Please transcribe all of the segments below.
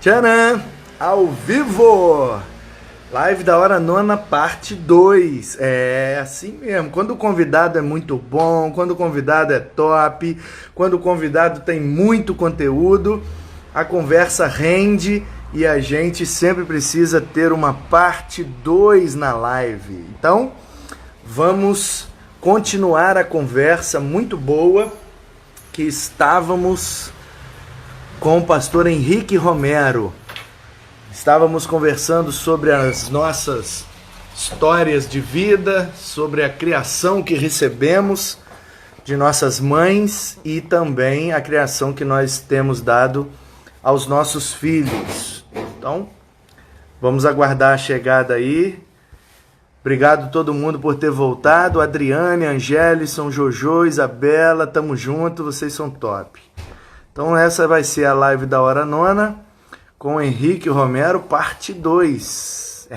Tcharam! Ao vivo! Live da Hora Nona, parte 2. É assim mesmo. Quando o convidado é muito bom, quando o convidado é top, quando o convidado tem muito conteúdo, a conversa rende e a gente sempre precisa ter uma parte 2 na live. Então, vamos continuar a conversa muito boa que estávamos com o pastor Henrique Romero. Estávamos conversando sobre as nossas histórias de vida, sobre a criação que recebemos de nossas mães e também a criação que nós temos dado aos nossos filhos. Então, vamos aguardar a chegada aí. Obrigado a todo mundo por ter voltado. Adriane, Angélisson, Jojo, Isabela, tamo junto, vocês são top. Então essa vai ser a live da Hora Nona com Henrique Romero, parte 2.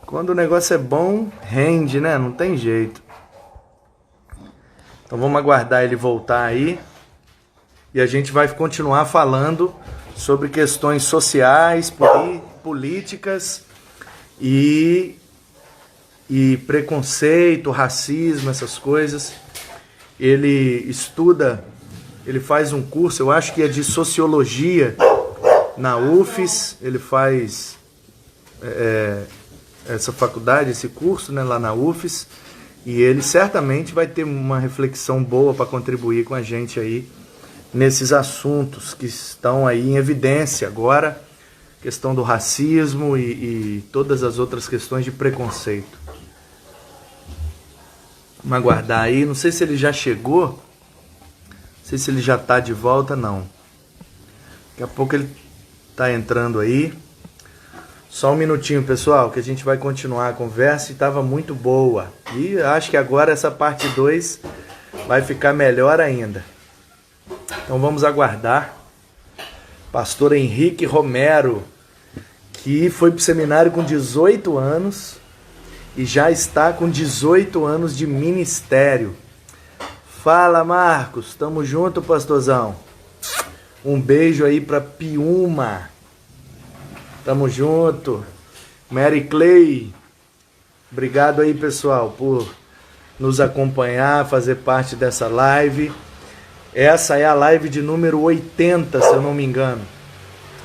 Quando o negócio é bom, rende, né? Não tem jeito. Então vamos aguardar ele voltar aí e a gente vai continuar falando sobre questões sociais, políticas e preconceito, racismo, essas coisas. Ele estuda, ele faz um curso, eu acho que é de sociologia na UFES, ele faz essa faculdade, esse curso, né, lá na UFES, e ele certamente vai ter uma reflexão boa para contribuir com a gente aí nesses assuntos que estão aí em evidência agora, questão do racismo e todas as outras questões de preconceito. Vamos aguardar aí, não sei se ele já chegou, não sei se ele já está de volta, não. Daqui a pouco ele está entrando aí. Só um minutinho, pessoal, que a gente vai continuar a conversa e estava muito boa. E acho que agora essa parte 2 vai ficar melhor ainda. Então vamos aguardar. Pastor Henrique Romero, que foi para o seminário com 18 anos e já está com 18 anos de ministério. Fala, Marcos, tamo junto, pastorzão. Um beijo aí para Piuma. Tamo junto. Mary Clay, obrigado aí, pessoal, por nos acompanhar, fazer parte dessa live. Essa é a live de número 80, se eu não me engano.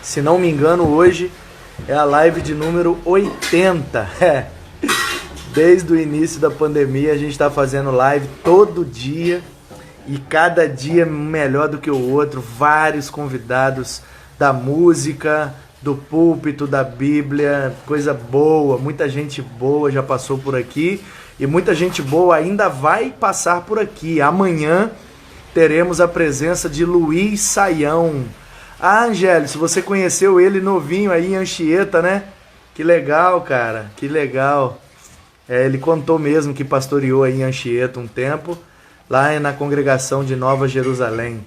Se não me engano, hoje é a live de número 80. Desde o início da pandemia a gente está fazendo live todo dia e cada dia melhor do que o outro. Vários convidados da música, do púlpito, da Bíblia, coisa boa. Muita gente boa já passou por aqui e muita gente boa ainda vai passar por aqui. Amanhã teremos a presença de Luiz Saião. Ah, Angélico, se você conheceu ele novinho aí em Anchieta, né? Que legal, cara, que legal. Ele contou mesmo que pastoreou aí em Anchieta um tempo, lá na congregação de Nova Jerusalém.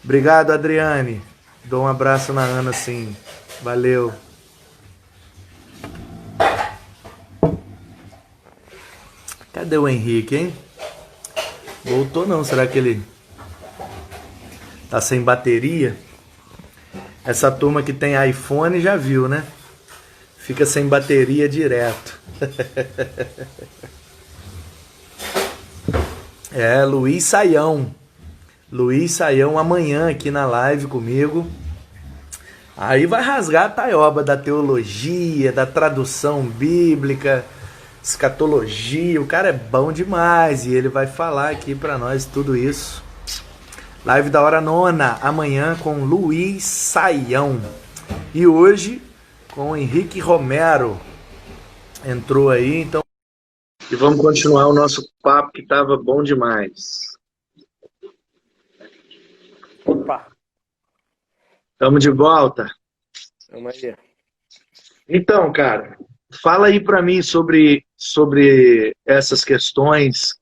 Obrigado, Adriane. Dou um abraço na Ana, sim. Valeu. Cadê o Henrique, hein? Voltou não, será que ele tá sem bateria? Essa turma que tem iPhone já viu, né? Fica sem bateria direto. Luiz Saião. Luiz Saião amanhã aqui na live comigo. Aí vai rasgar a taioba da teologia, da tradução bíblica, escatologia. O cara é bom demais e ele vai falar aqui pra nós tudo isso. Live da Hora Nona, amanhã com Luiz Saião. E hoje com Henrique Romero. Entrou aí, então. E vamos continuar o nosso papo que estava bom demais. Opa! Estamos de volta. Vamos aí. Então, cara, fala aí para mim sobre essas questões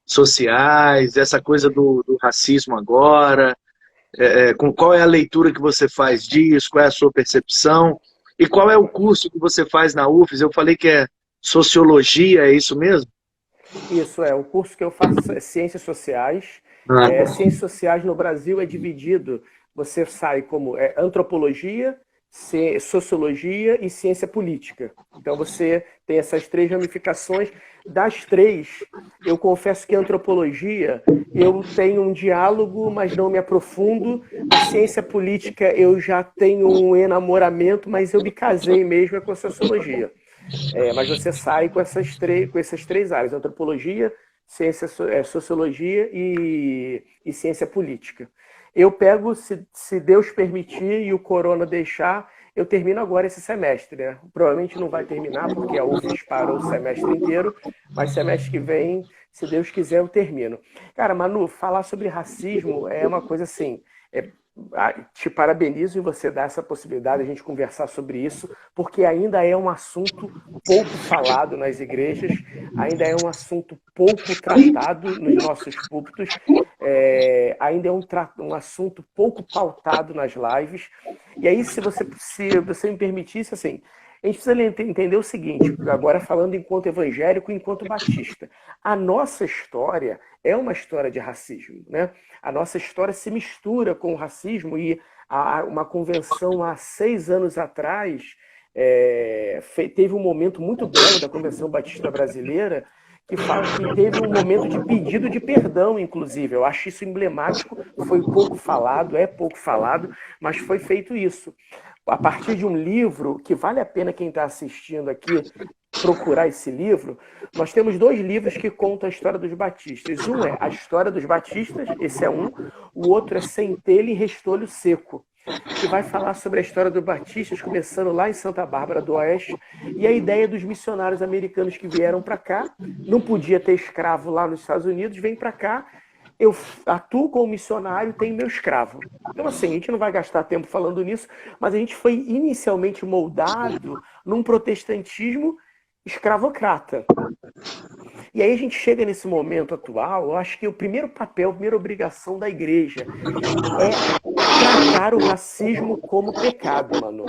sociais, essa coisa do racismo agora, qual é a leitura que você faz disso, qual é a sua percepção e qual é o curso que você faz na UFES? Eu falei que é sociologia, é isso mesmo? Isso, o curso que eu faço é Ciências Sociais Ah, tá. Ciências sociais no Brasil é dividido, você sai como antropologia, sociologia e ciência política. Então você tem essas três ramificações. Das três, eu confesso que a antropologia eu tenho um diálogo, mas não me aprofundo. A ciência política eu já tenho um enamoramento, mas eu me casei mesmo com a sociologia. Mas você sai com essas três áreas: antropologia, sociologia e ciência política. Eu pego, se Deus permitir e o corona deixar, eu termino agora esse semestre, né? Provavelmente não vai terminar, porque a UFES parou o semestre inteiro, mas semestre que vem, se Deus quiser, eu termino. Cara, Manu, falar sobre racismo é uma coisa assim. Te parabenizo em você dar essa possibilidade de a gente conversar sobre isso, porque ainda é um assunto pouco falado nas igrejas, ainda é um assunto pouco tratado nos nossos púlpitos, ainda é um assunto pouco pautado nas lives. E aí, se você me permitisse, assim, a gente precisa entender o seguinte, agora falando enquanto evangélico e enquanto batista. A nossa história é uma história de racismo, né? A nossa história se mistura com o racismo e uma convenção há 6 anos atrás teve um momento muito belo da Convenção Batista Brasileira que fala que teve um momento de pedido de perdão, inclusive. Eu acho isso emblemático, foi pouco falado, mas foi feito isso. A partir de um livro, que vale a pena quem está assistindo aqui procurar esse livro, nós temos 2 livros que contam a história dos batistas. Um é A História dos Batistas, esse é um. O outro é Centelha e Restolho Seco, que vai falar sobre a história dos batistas, começando lá em Santa Bárbara do Oeste, e a ideia dos missionários americanos que vieram para cá. Não podia ter escravo lá nos Estados Unidos, vem para cá, eu atuo como missionário, tenho meu escravo. Então, assim, a gente não vai gastar tempo falando nisso, mas a gente foi inicialmente moldado num protestantismo escravocrata. E aí a gente chega nesse momento atual, eu acho que o primeiro papel, a primeira obrigação da igreja é tratar o racismo como pecado, mano.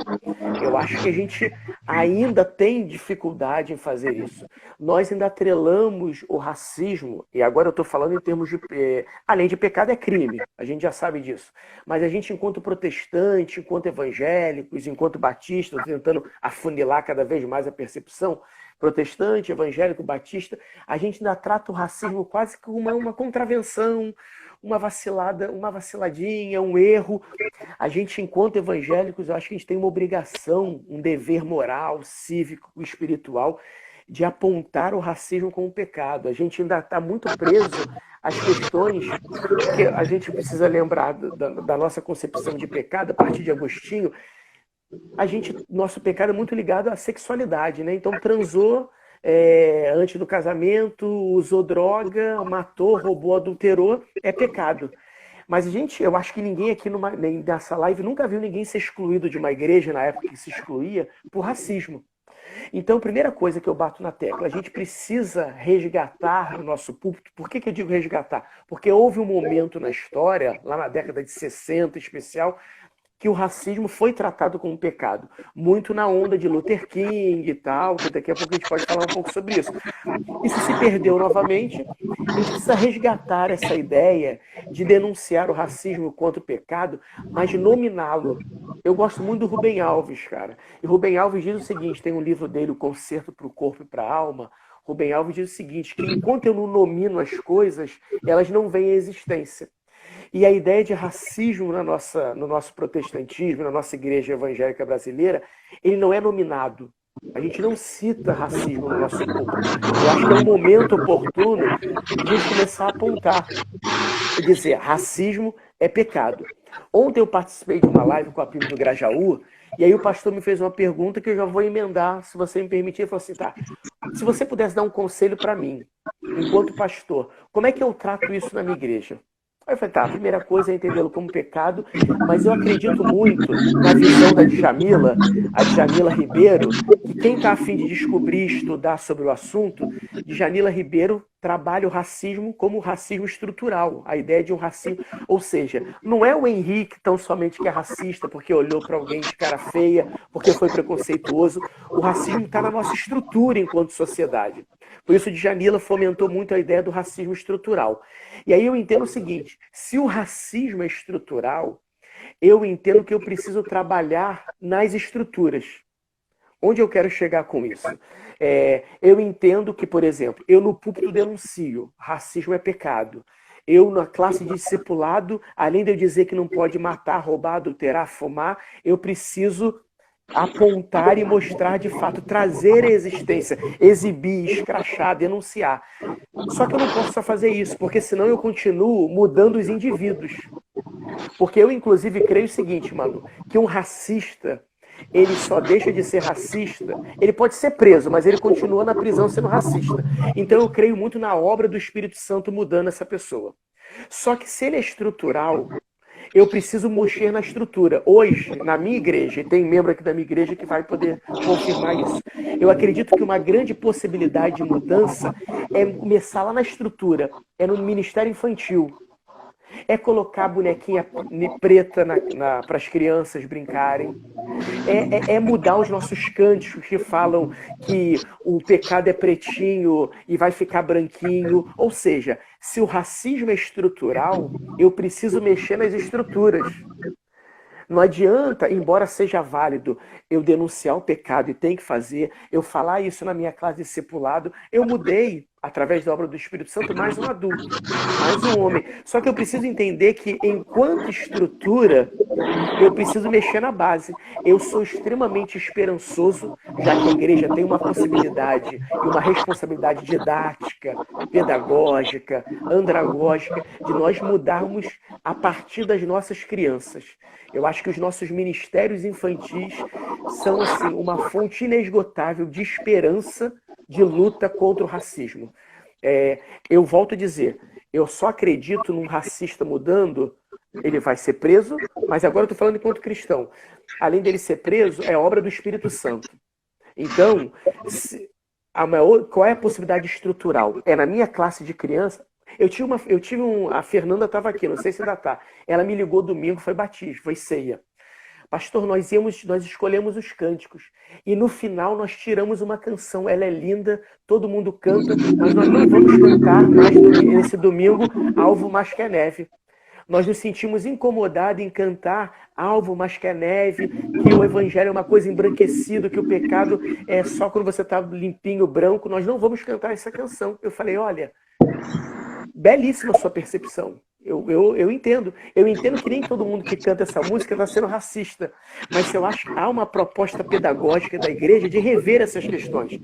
Eu acho que a gente ainda tem dificuldade em fazer isso. Nós ainda atrelamos o racismo, e agora eu estou falando em termos de... além de pecado, é crime, a gente já sabe disso. Mas a gente, enquanto protestante, enquanto evangélicos, enquanto batistas, tentando afunilar cada vez mais a percepção, protestante, evangélico, batista, a gente ainda trata o racismo quase como uma contravenção, uma vaciladinha, um erro. A gente, enquanto evangélicos, eu acho que a gente tem uma obrigação, um dever moral, cívico, espiritual, de apontar o racismo como pecado. A gente ainda está muito preso às questões que a gente precisa lembrar da nossa concepção de pecado, a partir de Agostinho. Nosso pecado é muito ligado à sexualidade, né? Então transou antes do casamento, usou droga, matou, roubou, adulterou, é pecado. Mas eu acho que ninguém aqui nessa live nunca viu ninguém ser excluído de uma igreja na época que se excluía por racismo. Então, a primeira coisa que eu bato na tecla, a gente precisa resgatar o nosso púlpito. Por que eu digo resgatar? Porque houve um momento na história, lá na década de 60 em especial, que o racismo foi tratado como um pecado. Muito na onda de Luther King e tal, que daqui a pouco a gente pode falar um pouco sobre isso. Isso se perdeu novamente. A gente precisa resgatar essa ideia de denunciar o racismo quanto pecado, mas nominá-lo. Eu gosto muito do Rubem Alves, cara. E Rubem Alves diz o seguinte, tem um livro dele, O Concerto para o Corpo e para a Alma. Rubem Alves diz o seguinte, que enquanto eu não nomino as coisas, elas não vêm à existência. E a ideia de racismo no nosso protestantismo, na nossa igreja evangélica brasileira, ele não é nominado. A gente não cita racismo no nosso corpo. Eu acho que é um momento oportuno de a gente começar a apontar e dizer, racismo é pecado. Ontem eu participei de uma live com a PIB do Grajaú, e aí o pastor me fez uma pergunta que eu já vou emendar, se você me permitir. Ele falou assim, tá, se você pudesse dar um conselho para mim, enquanto pastor, como é que eu trato isso na minha igreja? Aí eu falei, tá, a primeira coisa é entendê-lo como pecado, mas eu acredito muito na visão da Djamila, a Djamila Ribeiro, que quem está a fim de descobrir e estudar sobre o assunto, Djamila Ribeiro trabalha o racismo como racismo estrutural, a ideia de um racismo, ou seja, não é o Henrique tão somente que é racista porque olhou para alguém de cara feia, porque foi preconceituoso, o racismo está na nossa estrutura enquanto sociedade. Por isso, Djamila fomentou muito a ideia do racismo estrutural. E aí eu entendo o seguinte, se o racismo é estrutural, eu entendo que eu preciso trabalhar nas estruturas. Onde eu quero chegar com isso? Eu entendo que, por exemplo, eu no púlpito denuncio, racismo é pecado. Eu, na classe de discipulado, além de eu dizer que não pode matar, roubar, adulterar, fumar, eu preciso apontar e mostrar de fato, trazer a existência, exibir, escrachar, denunciar. Só que eu não posso só fazer isso, porque senão eu continuo mudando os indivíduos. Porque eu, inclusive, creio o seguinte, mano, que um racista, ele só deixa de ser racista, ele pode ser preso, mas ele continua na prisão sendo racista. Então eu creio muito na obra do Espírito Santo mudando essa pessoa. Só que se ele é estrutural, eu preciso mexer na estrutura. Hoje, na minha igreja, e tem membro aqui da minha igreja que vai poder confirmar isso, eu acredito que uma grande possibilidade de mudança é começar lá na estrutura, é no ministério infantil. É colocar a bonequinha preta para as crianças brincarem. É mudar os nossos cânticos que falam que o pecado é pretinho e vai ficar branquinho. Ou seja, se o racismo é estrutural, eu preciso mexer nas estruturas. Não adianta, embora seja válido eu denunciar o pecado e tem que fazer, eu falar isso na minha classe de discipulado, eu mudei, através da obra do Espírito Santo, mais um adulto, mais um homem. Só que eu preciso entender que, enquanto estrutura, eu preciso mexer na base. Eu sou extremamente esperançoso, já que a igreja tem uma possibilidade e uma responsabilidade didática, pedagógica, andragógica, de nós mudarmos a partir das nossas crianças. Eu acho que os nossos ministérios infantis são assim, uma fonte inesgotável de esperança de luta contra o racismo. Eu volto a dizer, eu só acredito num racista mudando, ele vai ser preso, mas agora eu estou falando enquanto cristão. Além dele ser preso, é obra do Espírito Santo. Então, qual é a possibilidade estrutural? É na minha classe de criança. A Fernanda estava aqui, não sei se ainda está. Ela me ligou domingo, foi batismo, foi ceia. Pastor, nós escolhemos os cânticos. E no final nós tiramos uma canção. Ela é linda, todo mundo canta, mas nós não vamos cantar mais nesse domingo Alvo Mais Que a Neve. Nós nos sentimos incomodados em cantar Alvo Mais Que a Neve, que o evangelho é uma coisa embranquecida, que o pecado é só quando você está limpinho, branco. Nós não vamos cantar essa canção. Eu falei, olha, belíssima a sua percepção. Eu entendo. Eu entendo que nem todo mundo que canta essa música está sendo racista. Mas eu acho que há uma proposta pedagógica da igreja de rever essas questões.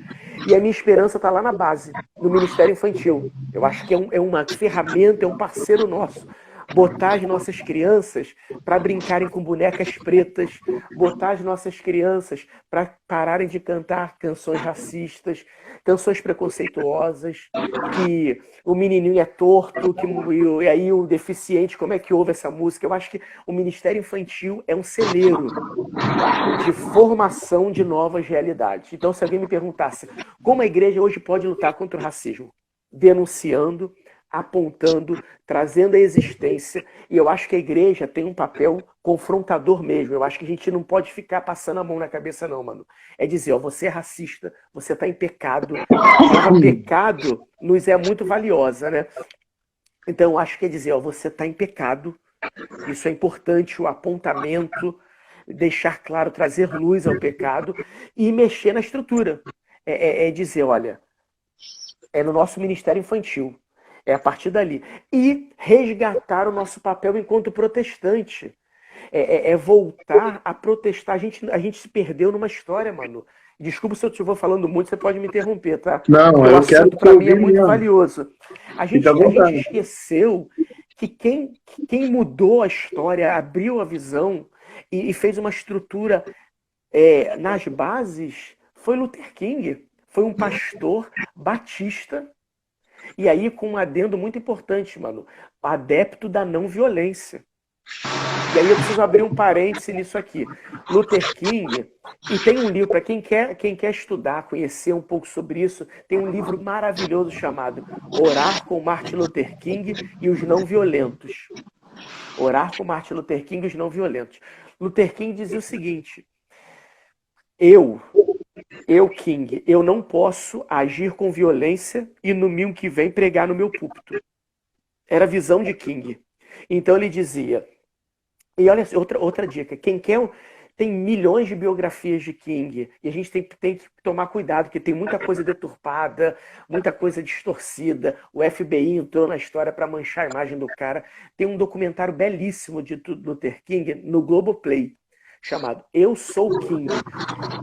E a minha esperança está lá na base, no Ministério Infantil. Eu acho que é uma ferramenta, é um parceiro nosso. Botar as nossas crianças para brincarem com bonecas pretas, botar as nossas crianças para pararem de cantar canções racistas, canções preconceituosas, que o menininho é torto, e aí o deficiente, como é que ouve essa música? Eu acho que o Ministério Infantil é um celeiro de formação de novas realidades. Então, se alguém me perguntasse como a igreja hoje pode lutar contra o racismo, denunciando, apontando, trazendo a existência, e eu acho que a igreja tem um papel confrontador mesmo. Eu acho que a gente não pode ficar passando a mão na cabeça não, mano. É dizer, ó, você é racista, você está em pecado. A palavra pecado nos é muito valiosa, né? Então eu acho que é dizer, ó, você está em pecado. Isso é importante, o apontamento, deixar claro, trazer luz ao pecado e mexer na estrutura. É dizer, olha, é no nosso ministério infantil. É a partir dali. E resgatar o nosso papel enquanto protestante. É voltar a protestar. A gente se perdeu numa história, mano. Desculpa se eu estiver falando muito, você pode me interromper, tá? Não, porque eu o assunto para mim é muito valioso. A gente esqueceu que quem mudou a história, abriu a visão e fez uma estrutura nas bases foi Luther King. Foi um pastor batista. E aí, com um adendo muito importante, mano, adepto da não violência. E aí eu preciso abrir um parêntese nisso aqui. Luther King, e tem um livro, para quem quer estudar, conhecer um pouco sobre isso, tem um livro maravilhoso chamado Orar com Martin Luther King e os Não Violentos. Orar com Martin Luther King e os Não Violentos. Luther King dizia o seguinte: eu, King, eu não posso agir com violência e no domingo que vem pregar no meu púlpito. Era a visão de King. Então ele dizia, e olha, outra dica, quem quer, tem milhões de biografias de King, e a gente tem que tomar cuidado, porque tem muita coisa deturpada, muita coisa distorcida, o FBI entrou na história para manchar a imagem do cara. Tem um documentário belíssimo de Luther King no Globoplay, chamado Eu Sou King,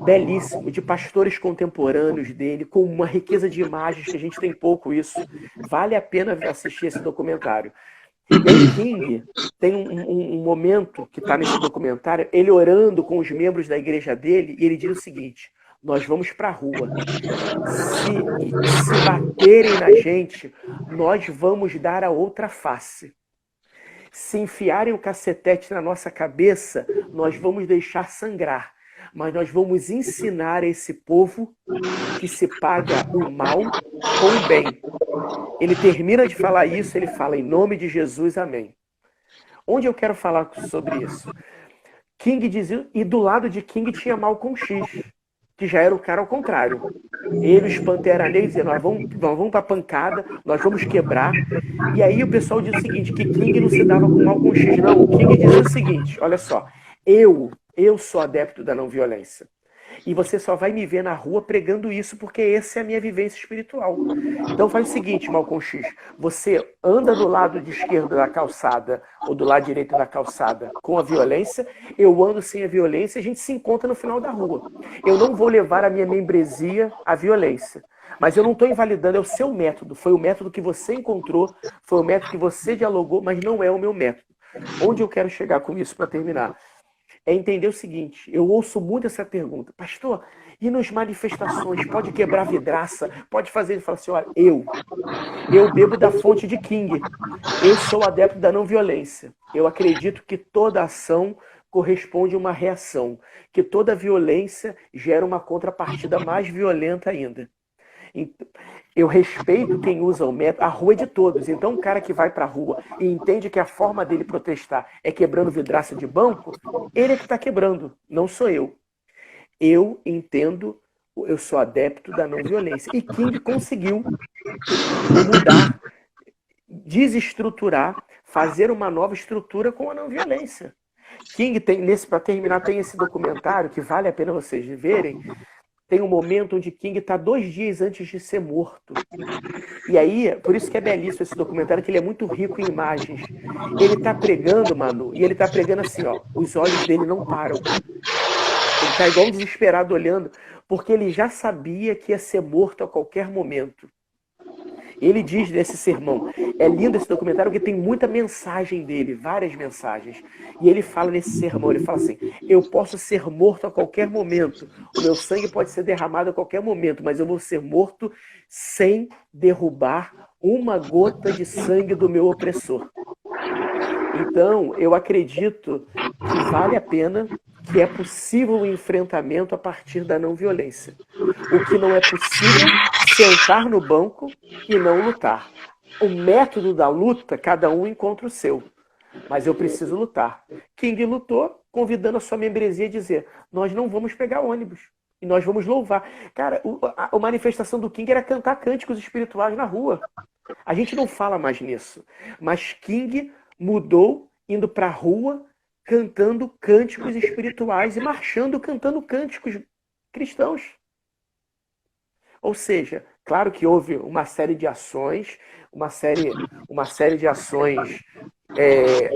belíssimo, de pastores contemporâneos dele, com uma riqueza de imagens que a gente tem pouco isso. Vale a pena assistir esse documentário. E aí King tem um momento que está nesse documentário, ele orando com os membros da igreja dele, e ele diz o seguinte: nós vamos para a rua. Se baterem na gente, nós vamos dar a outra face. Se enfiarem o cacetete na nossa cabeça, nós vamos deixar sangrar. Mas nós vamos ensinar a esse povo que se paga o mal com o bem. Ele termina de falar isso, ele fala, em nome de Jesus, amém. Onde eu quero falar sobre isso? King dizia, e do lado de King tinha Malcolm X, que já era o cara ao contrário. Ele, os Pantera Negra, dizia, nós vamos pra pancada, nós vamos quebrar. E aí o pessoal diz o seguinte, que King não se dava com Malcolm X, não. O King dizia o seguinte, olha só, eu sou adepto da não violência. E você só vai me ver na rua pregando isso, porque essa é a minha vivência espiritual. Então faz o seguinte, Malcolm X, você anda do lado de esquerdo da calçada ou do lado direito da calçada com a violência, eu ando sem a violência e a gente se encontra no final da rua. Eu não vou levar a minha membresia à violência. Mas eu não estou invalidando, é o seu método, foi o método que você encontrou, foi o método que você dialogou, mas não é o meu método. Onde eu quero chegar com isso para terminar? É entender o seguinte, eu ouço muito essa pergunta, pastor, e nas manifestações, pode quebrar vidraça, pode fazer, ele fala assim, olha, eu bebo da fonte de King, eu sou adepto da não violência, eu acredito que toda ação corresponde a uma reação, que toda violência gera uma contrapartida mais violenta ainda. Eu respeito quem usa o método, a rua é de todos. Então, um cara que vai para a rua e entende que a forma dele protestar é quebrando vidraça de banco, ele é que está quebrando, não sou eu. Eu entendo, eu sou adepto da não violência. E King conseguiu mudar, desestruturar, fazer uma nova estrutura com a não violência. King tem, para terminar, tem esse documentário que vale a pena vocês verem. Tem um momento onde King está 2 dias antes de ser morto. E aí, por isso que é belíssimo esse documentário, que ele é muito rico em imagens. Ele está pregando, Manu, e ele está pregando assim, ó, os olhos dele não param. Ele está igual um desesperado olhando, porque ele já sabia que ia ser morto a qualquer momento. Ele diz nesse sermão, é lindo esse documentário porque tem muita mensagem dele, várias mensagens. E ele fala nesse sermão, ele fala assim, eu posso ser morto a qualquer momento, o meu sangue pode ser derramado a qualquer momento, mas eu vou ser morto sem derrubar uma gota de sangue do meu opressor. Então, eu acredito que vale a pena, que é possível o enfrentamento a partir da não violência. O que não é possível, sentar no banco e não lutar. O método da luta, cada um encontra o seu. Mas eu preciso lutar. King lutou, convidando a sua membresia a dizer, nós não vamos pegar ônibus. E nós vamos louvar. Cara, a manifestação do King era cantar cânticos espirituais na rua. A gente não fala mais nisso. Mas King mudou, indo para a rua, cantando cânticos espirituais e marchando, cantando cânticos cristãos. Ou seja, claro que houve uma série de ações, uma série de ações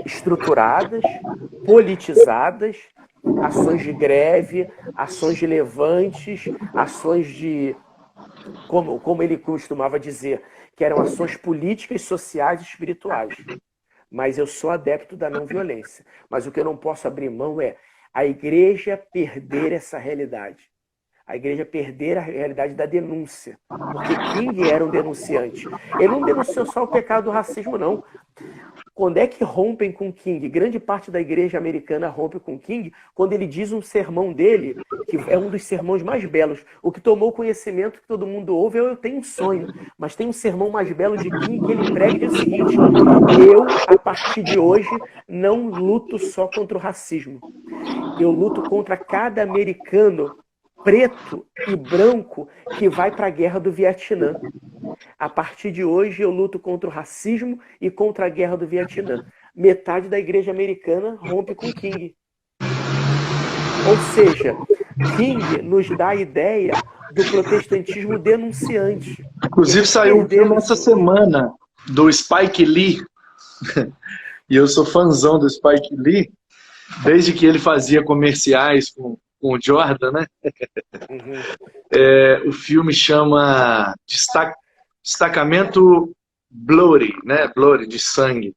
estruturadas, politizadas, ações de greve, ações de levantes, ações de, como ele costumava dizer, que eram ações políticas, sociais e espirituais. Mas eu sou adepto da não violência. Mas o que eu não posso abrir mão é a igreja perder essa realidade. A igreja perder a realidade da denúncia. Porque King era um denunciante. Ele não denunciou só o pecado do racismo, não. Quando é que rompem com King? Grande parte da igreja americana rompe com King quando ele diz um sermão dele, que é um dos sermões mais belos. O que tomou conhecimento que todo mundo ouve é Eu Tenho um Sonho. Mas tem um sermão mais belo de King que ele prega e diz o seguinte: eu, a partir de hoje, não luto só contra o racismo. Eu luto contra cada americano preto e branco que vai para a guerra do Vietnã. A partir de hoje eu luto contra o racismo e contra a guerra do Vietnã. Metade da igreja americana rompe com King. Ou seja, King nos dá a ideia do protestantismo denunciante. Inclusive saiu um filme essa semana do Spike Lee, e eu sou fãzão do Spike Lee, desde que ele fazia comerciais com o Jordan, né? O filme chama Destacamento Bloody, né? Bloody, de sangue.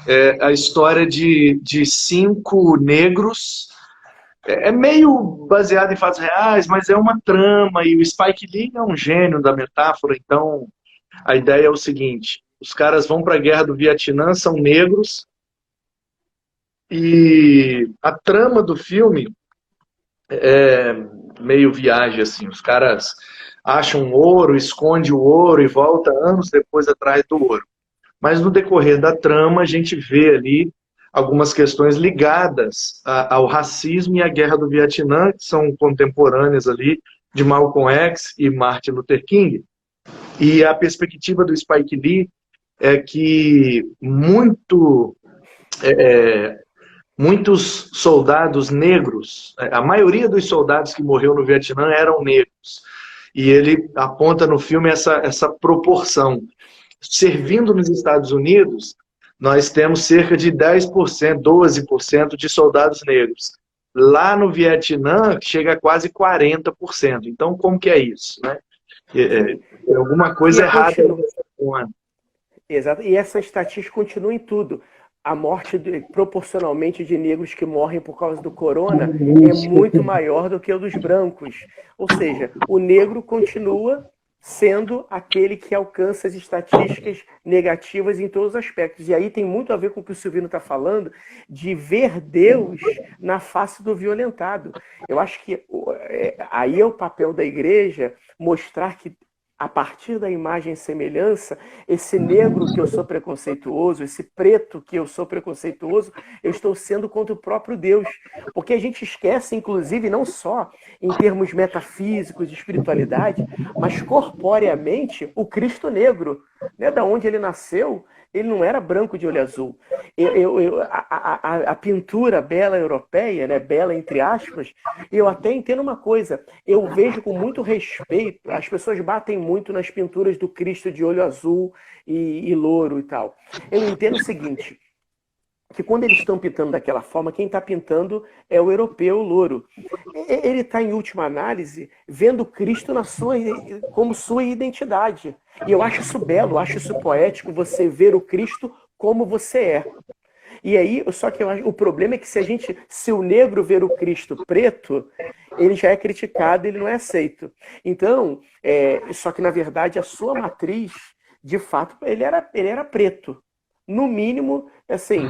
É a história de 5 negros. É meio baseado em fatos reais, mas é uma trama, e o Spike Lee é um gênio da metáfora. Então a ideia é o seguinte: os caras vão para a guerra do Vietnã, são negros, e a trama do filme é meio viagem, assim. Os caras acham ouro, esconde o ouro e volta anos depois atrás do ouro. Mas no decorrer da trama a gente vê ali algumas questões ligadas ao racismo e à guerra do Vietnã, que são contemporâneas ali de Malcolm X e Martin Luther King. E a perspectiva do Spike Lee é que muitos soldados negros, a maioria dos soldados que morreu no Vietnã eram negros. E ele aponta no filme essa proporção. Servindo nos Estados Unidos, nós temos cerca de 10%, 12% de soldados negros. Lá no Vietnã, chega a quase 40%. Então, como que é isso, né? É alguma coisa errada nessa conta. Exato. E essa estatística continua em tudo. A morte proporcionalmente de negros que morrem por causa do corona é muito maior do que o dos brancos. Ou seja, o negro continua sendo aquele que alcança as estatísticas negativas em todos os aspectos. E aí tem muito a ver com o que o Silvino está falando, de ver Deus na face do violentado. Eu acho que aí é o papel da igreja mostrar que, a partir da imagem e semelhança, esse negro que eu sou preconceituoso, esse preto que eu sou preconceituoso, eu estou sendo contra o próprio Deus. Porque a gente esquece, inclusive, não só em termos metafísicos de espiritualidade, mas corporeamente, o Cristo negro, né? Da onde ele nasceu, ele não era branco de olho azul. A pintura bela europeia, né, bela entre aspas, eu até entendo uma coisa, eu vejo com muito respeito, as pessoas batem muito nas pinturas do Cristo de olho azul e louro e tal. Eu entendo o seguinte, que quando eles estão pintando daquela forma, quem está pintando é o europeu, o louro. Ele está, em última análise, vendo Cristo como sua identidade. E eu acho isso belo, acho isso poético, você ver o Cristo como você é. E aí, só que eu acho, o problema é que se o negro ver o Cristo preto, ele já é criticado, ele não é aceito. Então, só que na verdade a sua matriz, de fato, ele era preto. No mínimo, assim,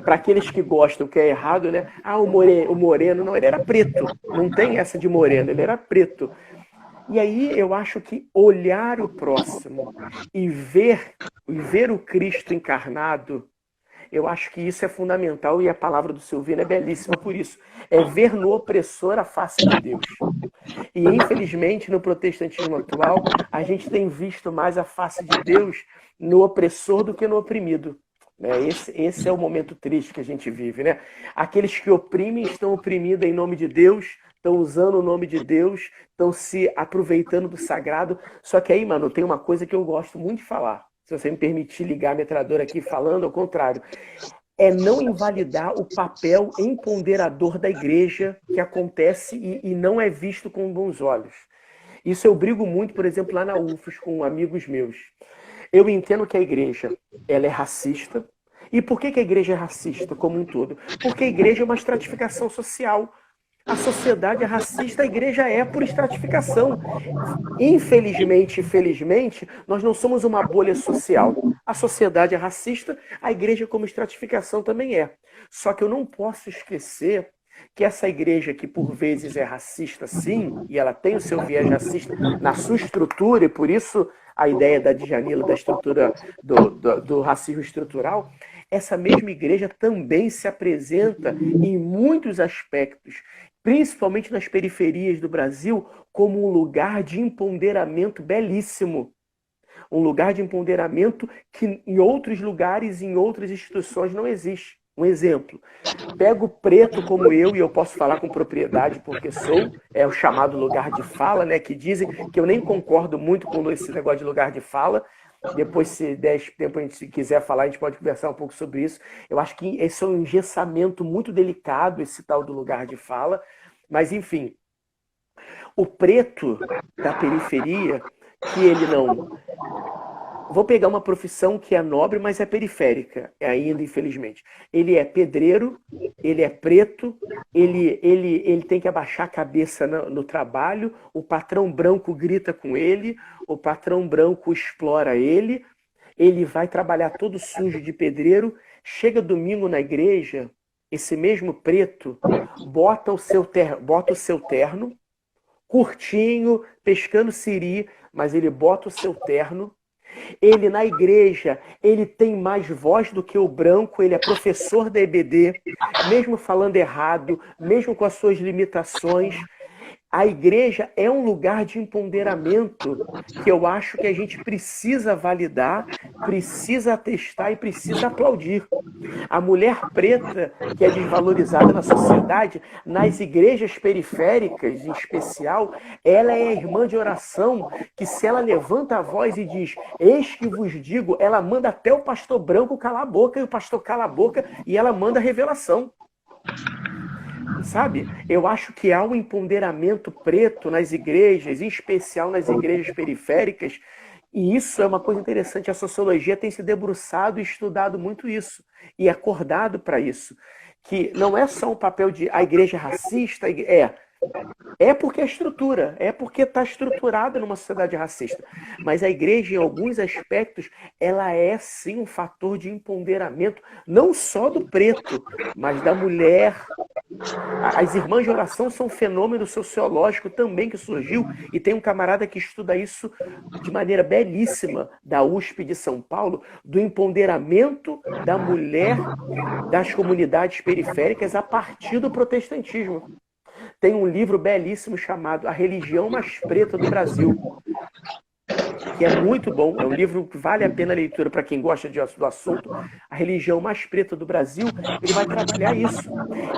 para aqueles que gostam, que é errado, né? O moreno, não, ele era preto. Não tem essa de moreno, ele era preto. E aí eu acho que olhar o próximo e ver o Cristo encarnado, eu acho que isso é fundamental, e a palavra do Silvino é belíssima por isso. É ver no opressor a face de Deus. E infelizmente no protestantismo atual, a gente tem visto mais a face de Deus no opressor do que no oprimido. Esse é o momento triste que a gente vive, né? Aqueles que oprimem estão oprimidos em nome de Deus, estão usando o nome de Deus, estão se aproveitando do sagrado. Só que aí, mano, tem uma coisa que eu gosto muito de falar. Se você me permitir ligar a metralhadora aqui falando, ao contrário. É não invalidar o papel empoderador da igreja que acontece e não é visto com bons olhos. Isso eu brigo muito, por exemplo, lá na UFOS com amigos meus. Eu entendo que a igreja ela é racista. E por que a igreja é racista como um todo? Porque a igreja é uma estratificação social. A sociedade é racista, a igreja é por estratificação. Infelizmente, infelizmente, nós não somos uma bolha social. A sociedade é racista, a igreja como estratificação também é. Só que eu não posso esquecer que essa igreja que por vezes é racista, sim, e ela tem o seu viés racista na sua estrutura, e por isso a ideia da Djanila, da estrutura do racismo estrutural, essa mesma igreja também se apresenta em muitos aspectos, principalmente nas periferias do Brasil, como um lugar de empoderamento belíssimo. Um lugar de empoderamento que em outros lugares, em outras instituições não existe. Um exemplo, pego preto como eu, e eu posso falar com propriedade porque sou, é o chamado lugar de fala, né? Que dizem que eu nem concordo muito com esse negócio de lugar de fala. Depois, se der tempo, a gente quiser falar, a gente pode conversar um pouco sobre isso. Eu acho que esse é um engessamento muito delicado, esse tal do lugar de fala. Mas, enfim, o preto da periferia, que ele não... Vou pegar uma profissão que é nobre, mas é periférica ainda, infelizmente. Ele é pedreiro, ele é preto, ele tem que abaixar a cabeça no trabalho, o patrão branco grita com ele, o patrão branco explora ele vai trabalhar todo sujo de pedreiro, chega domingo na igreja, esse mesmo preto bota o seu terno, curtinho, pescando siri, mas ele bota o seu terno. Ele na igreja, ele tem mais voz do que o branco, ele é professor da EBD, mesmo falando errado, mesmo com as suas limitações. A igreja é um lugar de empoderamento que eu acho que a gente precisa validar, precisa atestar e precisa aplaudir. A mulher preta, que é desvalorizada na sociedade, nas igrejas periféricas em especial, ela é a irmã de oração que, se ela levanta a voz e diz, eis que vos digo, ela manda até o pastor branco calar a boca, e o pastor cala a boca e ela manda a revelação. Sabe? Eu acho que há um empoderamento preto nas igrejas, em especial nas igrejas periféricas, e isso é uma coisa interessante. A sociologia tem se debruçado e estudado muito isso, e acordado para isso. Que não é só um papel de a igreja racista, é porque é estrutura, é porque está estruturada numa sociedade racista. Mas a igreja, em alguns aspectos, ela é sim um fator de empoderamento, não só do preto, mas da mulher. As irmãs de oração são um fenômeno sociológico também que surgiu, e tem um camarada que estuda isso de maneira belíssima, da USP de São Paulo, do empoderamento da mulher das comunidades periféricas a partir do protestantismo. Tem um livro belíssimo chamado A Religião Mais Preta do Brasil, que é muito bom, é um livro que vale a pena a leitura para quem gosta do assunto. A Religião Mais Preta do Brasil, ele vai trabalhar isso.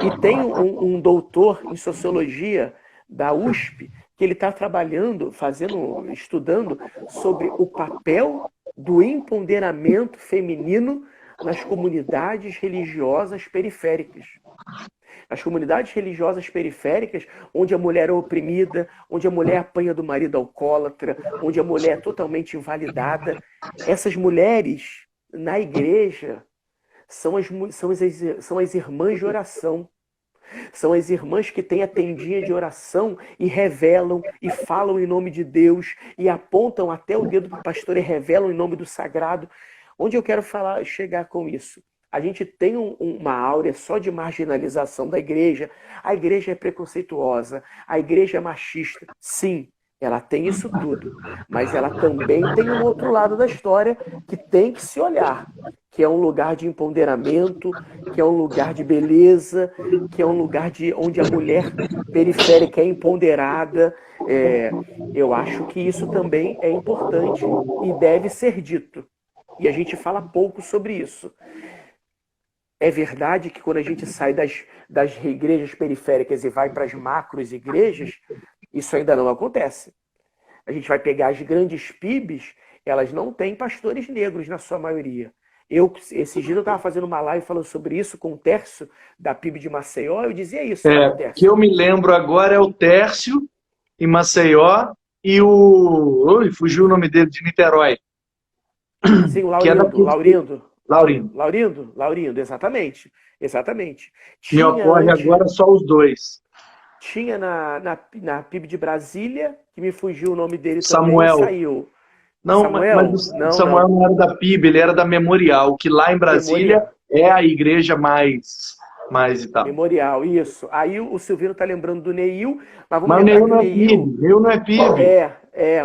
E tem um doutor em sociologia da USP que ele está trabalhando, estudando sobre o papel do empoderamento feminino nas comunidades religiosas periféricas. As comunidades religiosas periféricas, onde a mulher é oprimida, onde a mulher apanha do marido alcoólatra, onde a mulher é totalmente invalidada. Essas mulheres, na igreja, são as irmãs de oração. São as irmãs que têm a tendinha de oração e revelam, e falam em nome de Deus, e apontam até o dedo para o pastor e revelam em nome do sagrado. Onde eu quero chegar com isso? A gente tem uma áurea só de marginalização da igreja. A igreja é preconceituosa, a igreja é machista. Sim, ela tem isso tudo. Mas ela também tem um outro lado da história que tem que se olhar. Que é um lugar de empoderamento, que é um lugar de beleza, que é um lugar onde a mulher periférica é empoderada. Eu acho que isso também é importante e deve ser dito. E a gente fala pouco sobre isso. É verdade que quando a gente sai das igrejas periféricas e vai para as macros igrejas, isso ainda não acontece. A gente vai pegar as grandes PIBs, elas não têm pastores negros na sua maioria. Esses dias eu estava fazendo uma live falando sobre isso com o Tércio, da PIB de Maceió, eu dizia isso. O que eu me lembro agora é o Tércio, em Maceió, e fugiu o nome dele, de Niterói. Sim, o Laurindo. Laurindo. Laurindo, exatamente. Me ocorre agora só os dois. Tinha na PIB de Brasília, que me fugiu o nome dele também, Samuel. saiu. Não, Samuel? mas o Não, Samuel não era da PIB, ele era da Memorial, que lá em Brasília Memorial. é a igreja mais e tal. Memorial, isso. Aí o Silvino tá lembrando do Neil, mas vamos Mas o lembrar Neil que o não é Neil PIB, Neil não é PIB.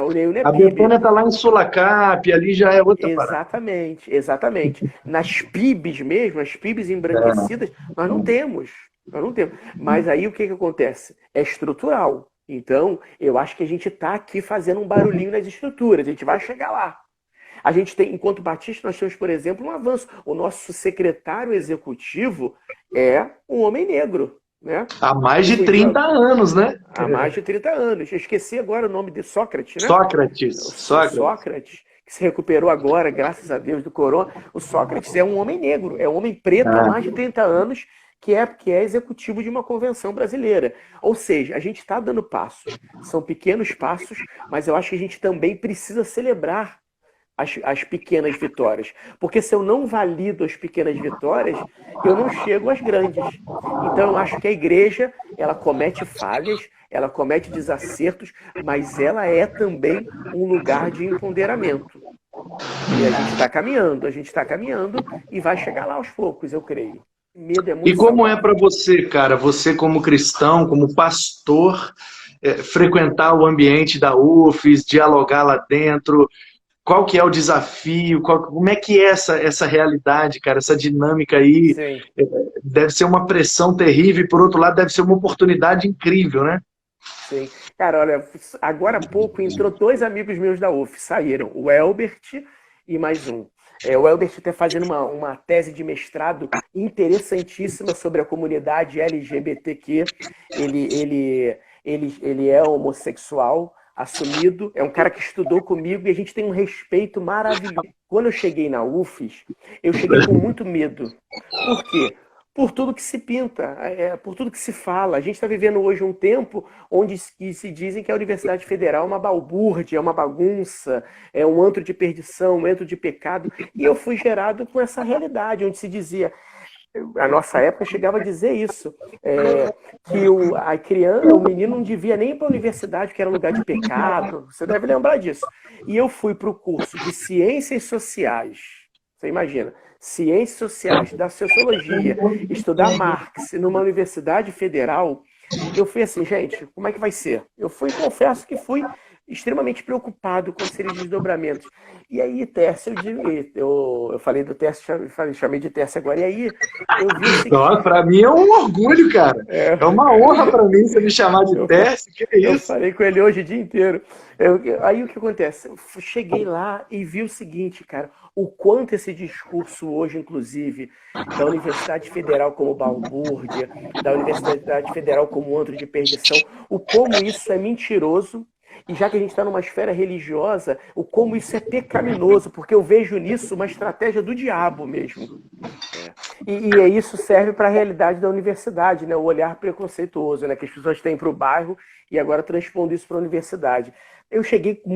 o Neil não é A PIB. Betânia tá lá em Sulacap, ali já é outra parada. Exatamente, exatamente. Nas PIBs mesmo, as PIBs embranquecidas, nós não temos. Nós não temos. Mas aí o que acontece? É estrutural. Então, eu acho que a gente está aqui fazendo um barulhinho nas estruturas. A gente vai chegar lá. A gente tem, enquanto Batista, nós temos, por exemplo, um avanço. O nosso secretário executivo é um homem negro, né? Há mais de 30 anos, né? Há mais de 30 anos. Eu esqueci agora o nome de Sócrates, né? Sócrates. Sócrates, que se recuperou agora, graças a Deus, do corona. O Sócrates é um homem negro, é um homem preto há mais de 30 anos, que é executivo de uma convenção brasileira. Ou seja, a gente está dando passos. São pequenos passos, mas eu acho que a gente também precisa celebrar as pequenas vitórias. Porque se eu não valido as pequenas vitórias, eu não chego às grandes. Então eu acho que a igreja, ela comete falhas, ela comete desacertos, mas ela é também um lugar de empoderamento. E a gente está caminhando e vai chegar lá aos poucos, eu creio. Medo é muito E como é saudável. para você, cara, você como cristão, como pastor, frequentar o ambiente da UFES, dialogar lá dentro? Qual que é o desafio? Como é que é essa realidade, cara? Essa dinâmica aí Sim. deve ser uma pressão terrível e, por outro lado, deve ser uma oportunidade incrível, né? Sim. Cara, olha, agora há pouco entrou 2 amigos meus da UF, saíram, o Elbert e mais um. O Elbert está fazendo uma tese de mestrado interessantíssima sobre a comunidade LGBTQ. Ele é homossexual, assumido, é um cara que estudou comigo e a gente tem um respeito maravilhoso. Quando eu cheguei na UFES, eu cheguei com muito medo. Por quê? Por tudo que se pinta, por tudo que se fala. A gente está vivendo hoje um tempo onde se dizem que a Universidade Federal é uma balbúrdia, é uma bagunça, é um antro de perdição, um antro de pecado. E eu fui gerado com essa realidade, onde se dizia, a nossa época chegava a dizer isso, que a criança, o menino não devia nem ir para a universidade, que era lugar de pecado. Você deve lembrar disso. E eu fui para o curso de Ciências Sociais. Você imagina? Ciências Sociais, da Sociologia, estudar Marx numa universidade federal, eu fui assim, gente, como é que vai ser? Eu confesso que fui extremamente preocupado com os desdobramentos. E aí, Tércio, eu falei do Tércio, chamei de Tércio agora, e aí eu vi o seguinte... Nossa, para mim é um orgulho, cara. É uma honra para mim você me chamar de Tércio, que é isso? Eu falei com ele hoje o dia inteiro. Aí o que acontece? Eu cheguei lá e vi o seguinte, cara, o quanto esse discurso hoje, inclusive, da Universidade Federal como balbúrdia, da Universidade Federal como antro de perdição, o como isso é mentiroso. E já que a gente está numa esfera religiosa, o como isso é pecaminoso, porque eu vejo nisso uma estratégia do diabo mesmo. E isso serve para a realidade da universidade, né? O olhar preconceituoso, né? Que as pessoas têm para o bairro e agora transpondo isso para a universidade. Eu cheguei com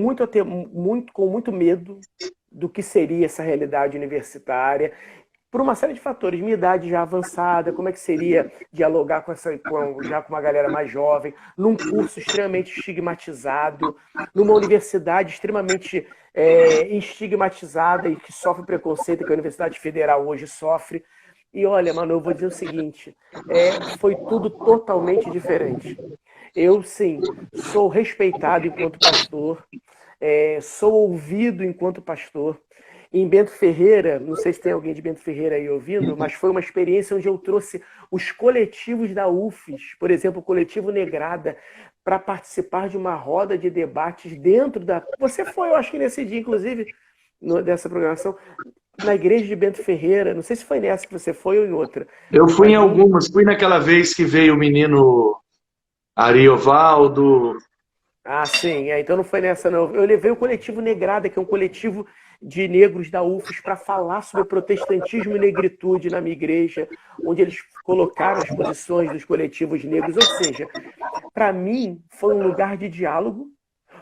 muito medo do que seria essa realidade universitária, por uma série de fatores, minha idade já avançada, como é que seria dialogar já com uma galera mais jovem, num curso extremamente estigmatizado, numa universidade extremamente estigmatizada e que sofre preconceito, que a Universidade Federal hoje sofre. E olha, mano, eu vou dizer o seguinte, foi tudo totalmente diferente. Eu, sim, sou respeitado enquanto pastor, sou ouvido enquanto pastor. Em Bento Ferreira, não sei se tem alguém de Bento Ferreira aí ouvindo, mas foi uma experiência onde eu trouxe os coletivos da UFES, por exemplo, o Coletivo Negrada, para participar de uma roda de debates dentro da... Você foi, eu acho que nesse dia, inclusive, dessa programação, na igreja de Bento Ferreira, não sei se foi nessa que você foi ou em outra. Eu fui em algumas, fui naquela vez que veio o menino Ariovaldo. Ah, sim, então não foi nessa não. Eu levei o Coletivo Negrada, que é um coletivo de negros da UFES, para falar sobre protestantismo e negritude na minha igreja, onde eles colocaram as posições dos coletivos negros. Ou seja, para mim foi um lugar de diálogo,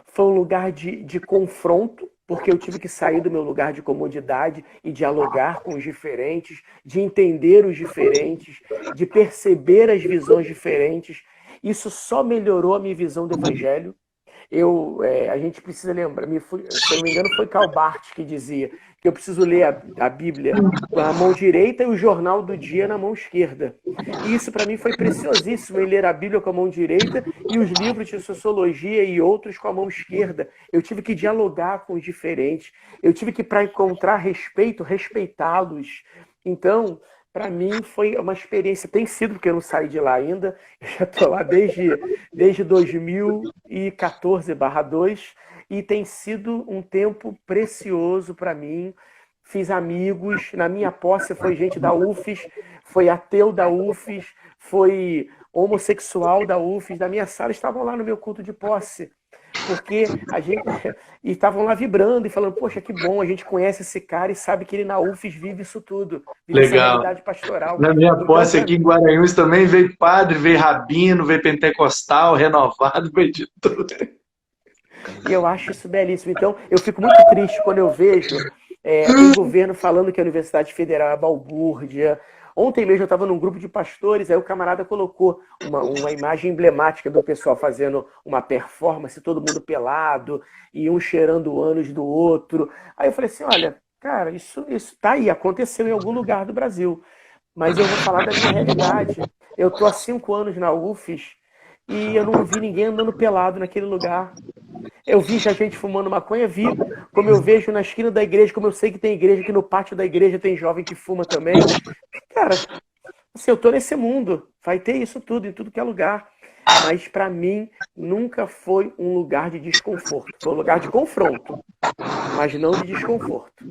foi um lugar de confronto, porque eu tive que sair do meu lugar de comodidade e dialogar com os diferentes, de entender os diferentes, de perceber as visões diferentes. Isso só melhorou a minha visão do evangelho. A gente precisa lembrar, se eu não me engano, foi Karl Barth que dizia que eu preciso ler a Bíblia com a mão direita e o jornal do dia na mão esquerda. E isso para mim foi preciosíssimo, em ler a Bíblia com a mão direita e os livros de sociologia e outros com a mão esquerda. Eu tive que dialogar com os diferentes. Eu tive que, para encontrar respeito, respeitá-los. Então, para mim foi uma experiência, tem sido, porque eu não saí de lá ainda, eu já estou lá desde 2014/2, e tem sido um tempo precioso para mim. Fiz amigos, na minha posse foi gente da UFES, foi ateu da UFES, foi homossexual da UFES, da minha sala estavam lá no meu culto de posse. Porque a gente. E estavam lá vibrando e falando, poxa, que bom, a gente conhece esse cara e sabe que ele na UFES vive isso tudo. Vive essa Legal. realidade pastoral. Na minha Então, posse aqui em Guaranhuns também veio padre, veio rabino, veio pentecostal, renovado, veio de tudo. E eu acho isso belíssimo. Então, eu fico muito triste quando eu vejo o governo falando que a Universidade Federal é balbúrdia. Ontem mesmo eu estava num grupo de pastores, aí o camarada colocou uma imagem emblemática do pessoal fazendo uma performance, todo mundo pelado, e um cheirando o ânus do outro. Aí eu falei assim, olha, cara, isso tá aí, aconteceu em algum lugar do Brasil. Mas eu vou falar da minha realidade. Eu estou há 5 anos na UFES e eu não vi ninguém andando pelado naquele lugar. Eu vi já gente fumando maconha, vi, como eu vejo na esquina da igreja, como eu sei que tem igreja, que no pátio da igreja tem jovem que fuma também. Cara, assim, eu tô nesse mundo, vai ter isso tudo, em tudo que é lugar. Mas para mim, nunca foi um lugar de desconforto. Foi um lugar de confronto, mas não de desconforto.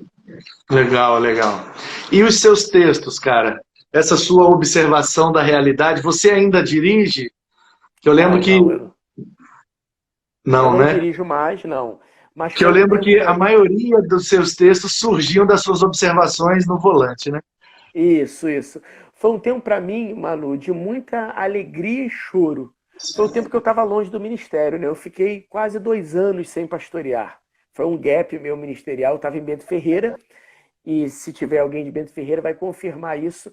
Legal, legal. E os seus textos, cara? Essa sua observação da realidade, você ainda dirige? Que eu lembro que... Não, Não, né? dirijo mais, não. Mas que eu lembro que a maioria dos seus textos surgiam das suas observações no volante, né? Isso. Foi um tempo para mim, Manu, de muita alegria e choro. Foi o tempo que eu estava longe do ministério, né? Eu fiquei quase 2 anos sem pastorear. Foi um gap meu ministerial. Eu estava em Bento Ferreira, e se tiver alguém de Bento Ferreira vai confirmar isso.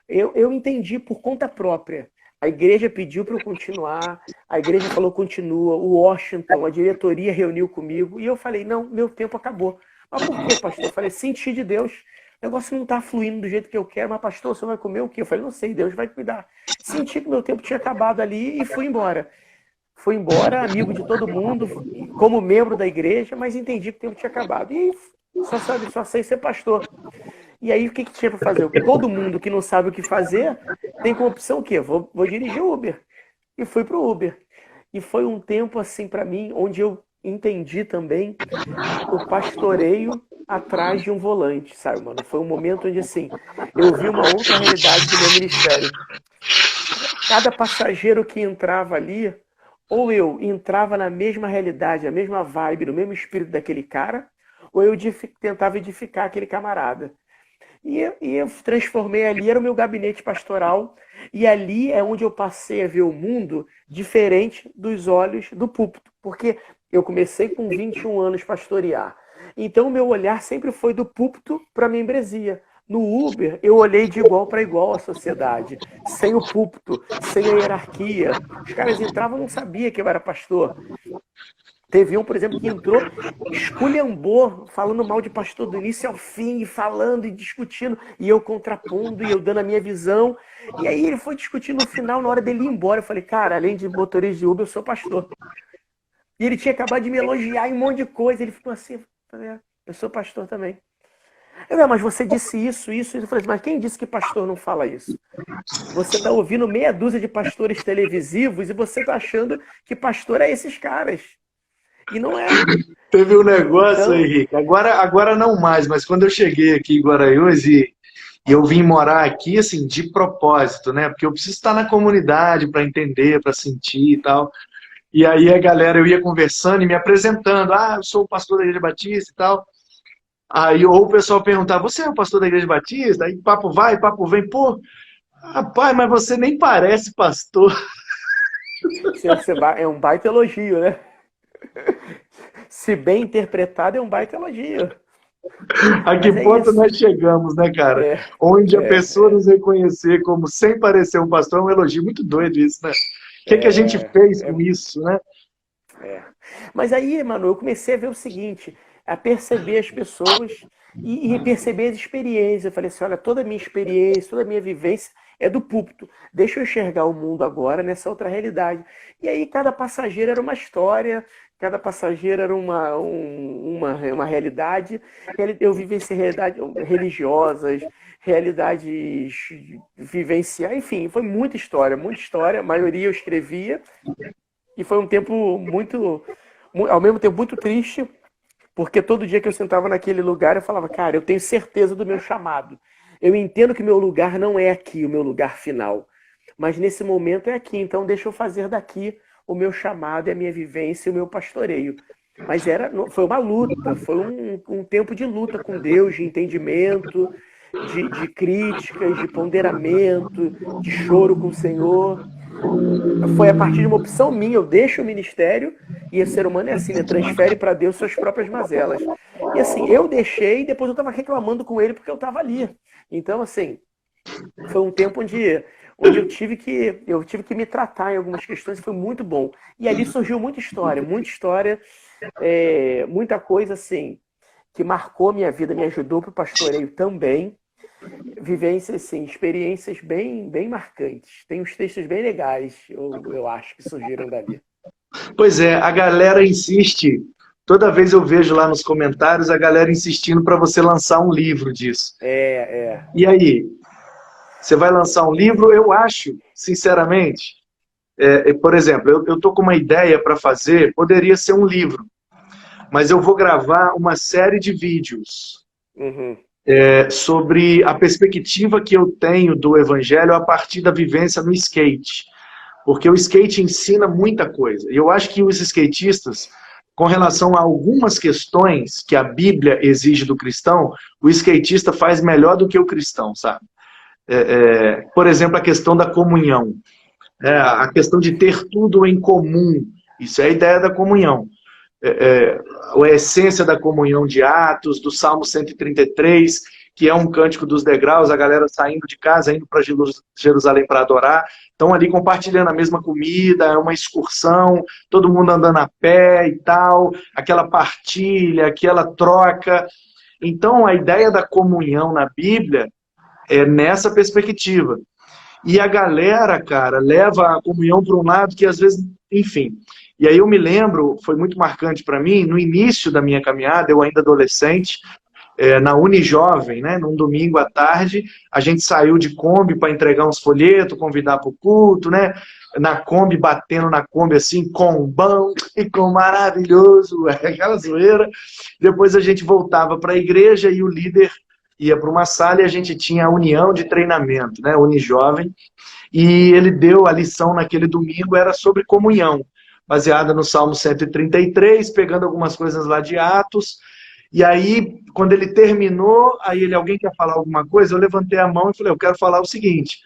Eu entendi por conta própria. A igreja pediu para eu continuar, a igreja falou continua, o Washington, a diretoria reuniu comigo, e eu falei, não, meu tempo acabou. Mas por quê, pastor? Eu falei, senti de Deus, o negócio não está fluindo do jeito que eu quero, mas pastor, você vai comer o quê? Eu falei, não sei, Deus vai cuidar. Senti que meu tempo tinha acabado ali e fui embora. Fui embora, amigo de todo mundo, como membro da igreja, mas entendi que o tempo tinha acabado. E só sei ser pastor. E aí o que tinha para fazer? Todo mundo que não sabe o que fazer tem como opção o quê? Vou dirigir Uber. E fui pro Uber. E foi um tempo assim para mim, onde eu entendi também o pastoreio atrás de um volante, sabe, mano? Foi um momento onde assim, eu vi uma outra realidade do meu ministério. Cada passageiro que entrava ali, ou eu entrava na mesma realidade, na mesma vibe, no mesmo espírito daquele cara, ou eu tentava edificar aquele camarada. E eu transformei ali, era o meu gabinete pastoral, e ali é onde eu passei a ver o mundo diferente dos olhos do púlpito, porque eu comecei com 21 anos pastorear. Então o meu olhar sempre foi do púlpito para a membresia. No Uber, eu olhei de igual para igual a sociedade, sem o púlpito, sem a hierarquia. Os caras entravam e não sabiam que eu era pastor. Teve um, por exemplo, que entrou, esculhambou, falando mal de pastor do início ao fim, e falando e discutindo, e eu contrapondo, e eu dando a minha visão. E aí ele foi discutir no final, na hora dele ir embora. Eu falei, cara, além de motorista de Uber, eu sou pastor. E ele tinha acabado de me elogiar em um monte de coisa. Ele ficou assim, eu sou pastor também. Mas você disse isso. Eu falei, mas quem disse que pastor não fala isso? Você está ouvindo meia dúzia de pastores televisivos e você está achando que pastor é esses caras. E não é. Teve um negócio aí, Henrique. Agora não mais, mas quando eu cheguei aqui em Guaranhuns e eu vim morar aqui, assim, de propósito, né? Porque eu preciso estar na comunidade para entender, para sentir e tal. E aí a galera, eu ia conversando e me apresentando. Ah, eu sou o pastor da Igreja Batista e tal. Aí ou o pessoal perguntava, você é o pastor da Igreja Batista? Aí papo vai, papo vem. Pô, rapaz, mas você nem parece pastor. É um baita elogio, né? Se bem interpretado, é um baita elogio. A que ponto nós chegamos, né, cara? Onde a pessoa nos reconhecer como sem parecer um pastor é um elogio muito doido isso, né? que a gente fez com isso, né? Mas aí, mano, eu comecei a ver o seguinte, a perceber as pessoas e perceber as experiências. Eu falei assim, olha, toda a minha experiência, toda a minha vivência é do púlpito. Deixa eu enxergar o mundo agora nessa outra realidade. E aí cada passageiro era uma história, cada passageiro era uma realidade. Eu vivenciei realidades religiosas, realidades vivenciais, enfim, foi muita história, muita história. A maioria eu escrevia. E foi um tempo ao mesmo tempo muito triste, porque todo dia que eu sentava naquele lugar eu falava, cara, eu tenho certeza do meu chamado. Eu entendo que meu lugar não é aqui, o meu lugar final. Mas nesse momento é aqui, então deixa eu fazer daqui o meu chamado e a minha vivência e o meu pastoreio. Mas foi uma luta, foi um tempo de luta com Deus, de entendimento, de críticas, de ponderamento, de choro com o Senhor. Foi a partir de uma opção minha, eu deixo o ministério, e o ser humano é assim, né? Transfere para Deus suas próprias mazelas. E assim, eu deixei e depois eu estava reclamando com ele porque eu estava ali. Então, assim, foi um tempo onde eu tive que me tratar em algumas questões e foi muito bom. E ali surgiu muita história, muita coisa assim, que marcou minha vida, me ajudou para o pastoreio também. Vivências, assim, experiências bem marcantes. Tem uns textos bem legais, eu acho, que surgiram dali. Pois é, a galera insiste, toda vez eu vejo lá nos comentários a galera insistindo para você lançar um livro disso. E aí, você vai lançar um livro? Eu acho, sinceramente, por exemplo, eu estou com uma ideia para fazer, poderia ser um livro, mas eu vou gravar uma série de vídeos. Uhum. Sobre a perspectiva que eu tenho do evangelho a partir da vivência no skate. Porque o skate ensina muita coisa. E eu acho que os skatistas, com relação a algumas questões que a Bíblia exige do cristão, o skatista faz melhor do que o cristão, sabe? Por exemplo, a questão da comunhão. A questão de ter tudo em comum. Isso é a ideia da comunhão. A essência da comunhão de Atos, do Salmo 133, que é um cântico dos degraus, a galera saindo de casa, indo para Jerusalém para adorar, estão ali compartilhando a mesma comida, é uma excursão, todo mundo andando a pé e tal, aquela partilha, aquela troca. Então, a ideia da comunhão na Bíblia é nessa perspectiva. E a galera, cara, leva a comunhão para um lado que às vezes, enfim... E aí eu me lembro, foi muito marcante para mim, no início da minha caminhada, eu ainda adolescente, na Unijovem, né, num domingo à tarde, a gente saiu de Kombi para entregar uns folhetos, convidar para o culto, né, na Kombi, batendo na Kombi assim, com bom e com maravilhoso, aquela zoeira. Depois a gente voltava para a igreja e o líder ia para uma sala e a gente tinha a união de treinamento, né, Unijovem, e ele deu a lição naquele domingo, era sobre comunhão, baseada no Salmo 133, pegando algumas coisas lá de Atos. E aí, quando ele terminou, alguém quer falar alguma coisa? Eu levantei a mão e falei, eu quero falar o seguinte,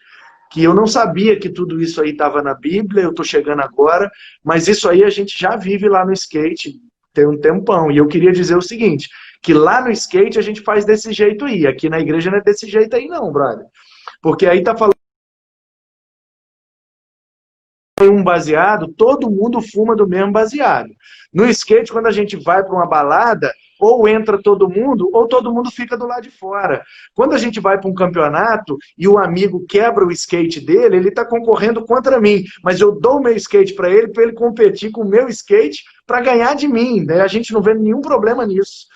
que eu não sabia que tudo isso aí estava na Bíblia, eu estou chegando agora, mas isso aí a gente já vive lá no skate, tem um tempão. E eu queria dizer o seguinte, que lá no skate a gente faz desse jeito aí, aqui na igreja não é desse jeito aí não, brother. Porque aí tá falando um baseado, todo mundo fuma do mesmo baseado. No skate, quando a gente vai para uma balada, ou entra todo mundo, ou todo mundo fica do lado de fora. Quando a gente vai para um campeonato e o amigo quebra o skate dele, ele está concorrendo contra mim, mas eu dou o meu skate para ele competir com o meu skate para ganhar de mim, né? A gente não vê nenhum problema nisso.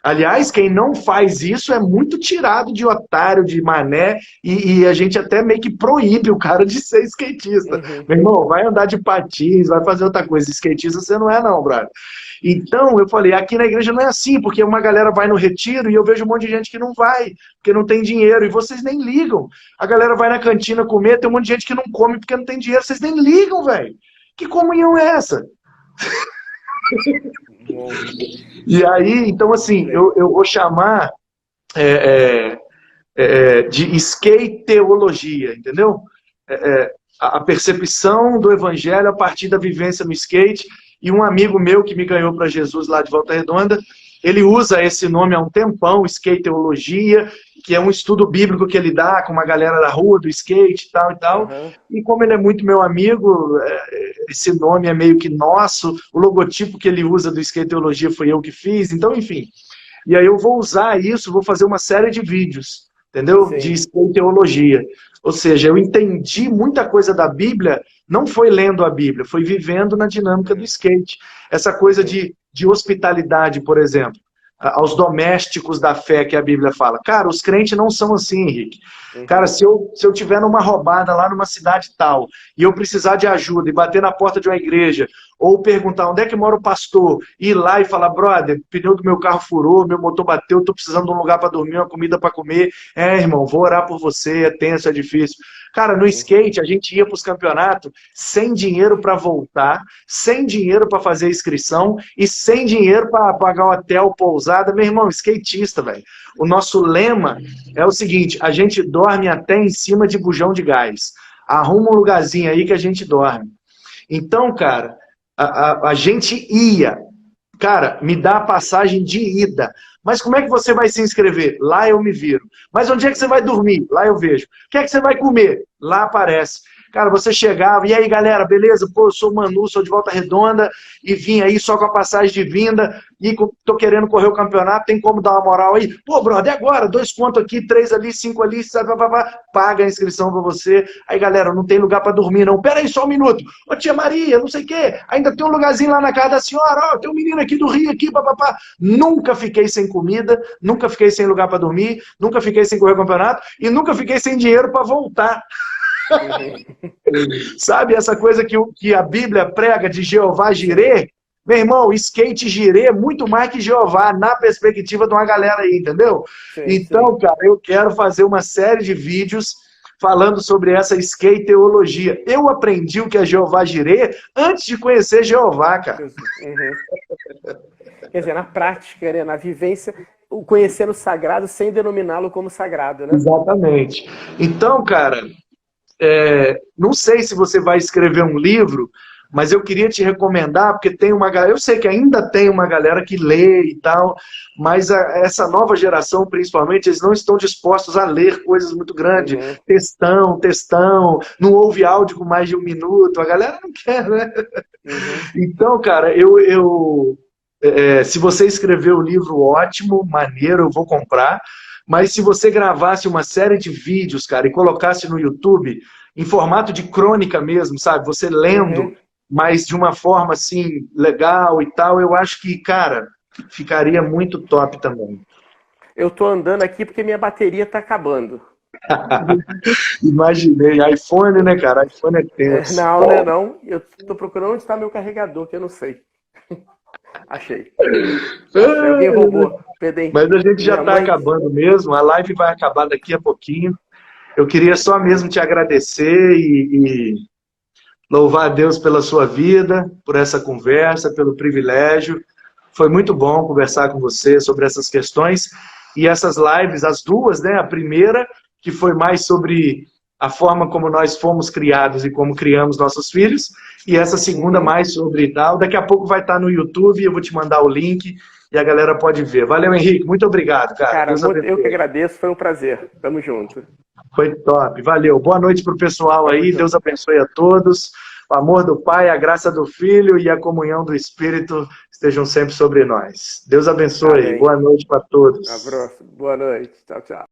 Aliás, quem não faz isso é muito tirado de otário, de mané, e a gente até meio que proíbe o cara de ser skatista. Uhum. Meu irmão, vai andar de patins, vai fazer outra coisa. Skatista você não é não, brother. Então, eu falei, aqui na igreja não é assim, porque uma galera vai no retiro e eu vejo um monte de gente que não vai, porque não tem dinheiro, e vocês nem ligam. A galera vai na cantina comer, tem um monte de gente que não come porque não tem dinheiro, vocês nem ligam, velho. Que comunhão é essa? E aí, então assim, eu vou chamar de skateologia, entendeu? A percepção do evangelho a partir da vivência no skate. E um amigo meu que me ganhou para Jesus lá de Volta Redonda, ele usa esse nome há um tempão, Skateologia, que é um estudo bíblico que ele dá com uma galera da rua, do skate e tal e tal. Uhum. E como ele é muito meu amigo, esse nome é meio que nosso, o logotipo que ele usa do Skateologia foi eu que fiz, então, enfim. E aí eu vou usar isso, vou fazer uma série de vídeos, entendeu? Sim. De Skateologia. Ou seja, eu entendi muita coisa da Bíblia, não foi lendo a Bíblia, foi vivendo na dinâmica do skate. Essa coisa de hospitalidade, por exemplo, aos domésticos da fé que a Bíblia fala. Cara, os crentes não são assim, Henrique. Cara, se eu tiver numa roubada lá numa cidade tal, e eu precisar de ajuda, e bater na porta de uma igreja, ou perguntar onde é que mora o pastor, e ir lá e falar, brother, o pneu do meu carro furou, meu motor bateu, tô precisando de um lugar para dormir, uma comida para comer. Irmão, vou orar por você, é tenso, é difícil. Cara, no skate, a gente ia para os campeonatos sem dinheiro para voltar, sem dinheiro para fazer inscrição e sem dinheiro para pagar hotel, pousada. Meu irmão, skatista, velho. O nosso lema é o seguinte, a gente dorme até em cima de bujão de gás. Arruma um lugarzinho aí que a gente dorme. Então, cara, a gente ia. Cara, me dá a passagem de ida. Mas como é que você vai se inscrever? Lá eu me viro. Mas onde é que você vai dormir? Lá eu vejo. O que é que você vai comer? Lá aparece. Cara, você chegava, e aí galera, beleza? Pô, eu sou o Manu, sou de Volta Redonda, e vim aí só com a passagem de vinda, e tô querendo correr o campeonato, tem como dar uma moral aí? Pô, brother, é agora, 2 contos aqui, 3 ali, 5 ali, paga a inscrição pra você. Aí galera, não tem lugar pra dormir não. Pera aí só um minuto. Ô tia Maria, não sei o quê, ainda tem um lugarzinho lá na casa da senhora, ó, tem um menino aqui do Rio, aqui, papapá. Nunca fiquei sem comida, nunca fiquei sem lugar pra dormir, nunca fiquei sem correr o campeonato, e nunca fiquei sem dinheiro pra voltar. Sabe essa coisa que a Bíblia prega de Jeová Jirê? Meu irmão, skate Jirê é muito mais que Jeová, na perspectiva de uma galera aí, entendeu? Sim, então, cara, eu quero fazer uma série de vídeos falando sobre essa skateologia. Eu aprendi o que é Jeová Jirê antes de conhecer Jeová, cara. Uhum. Quer dizer, na prática, né, na vivência, o conhecer o sagrado sem denominá-lo como sagrado, né? Exatamente. Então, cara, não sei se você vai escrever um livro, mas eu queria te recomendar, porque tem uma galera, eu sei que ainda tem uma galera que lê e tal, mas essa nova geração, principalmente, eles não estão dispostos a ler coisas muito grandes. Uhum. Textão, não ouve áudio com mais de 1 minuto, a galera não quer, né? Uhum. Então, cara, se você escrever o livro, ótimo, maneiro, eu vou comprar. Mas se você gravasse uma série de vídeos, cara, e colocasse no YouTube, em formato de crônica mesmo, sabe? Você lendo, mas de uma forma, assim, legal e tal, eu acho que, cara, ficaria muito top também. Eu tô andando aqui porque minha bateria tá acabando. Imaginei. iPhone, né, cara? iPhone é tenso. Não, né, não. Eu tô procurando onde está meu carregador, que eu não sei. Achei. Alguém roubou. Mas a gente já está acabando mesmo, a live vai acabar daqui a pouquinho. Eu queria só mesmo te agradecer e louvar a Deus pela sua vida, por essa conversa, pelo privilégio. Foi muito bom conversar com você sobre essas questões. E essas lives, as duas, né? A primeira, que foi mais sobre a forma como nós fomos criados e como criamos nossos filhos, e essa segunda mais sobre tal. Daqui a pouco vai estar no YouTube, eu vou te mandar o link e a galera pode ver. Valeu, Henrique, muito obrigado, cara. Eu que agradeço, foi um prazer. Tamo junto. Foi top, valeu. Boa noite pro pessoal aí, Deus abençoe a todos. O amor do Pai, a graça do Filho e a comunhão do Espírito estejam sempre sobre nós. Deus abençoe. Amém. Boa noite para todos. Abraço. Boa noite. Tchau, tchau.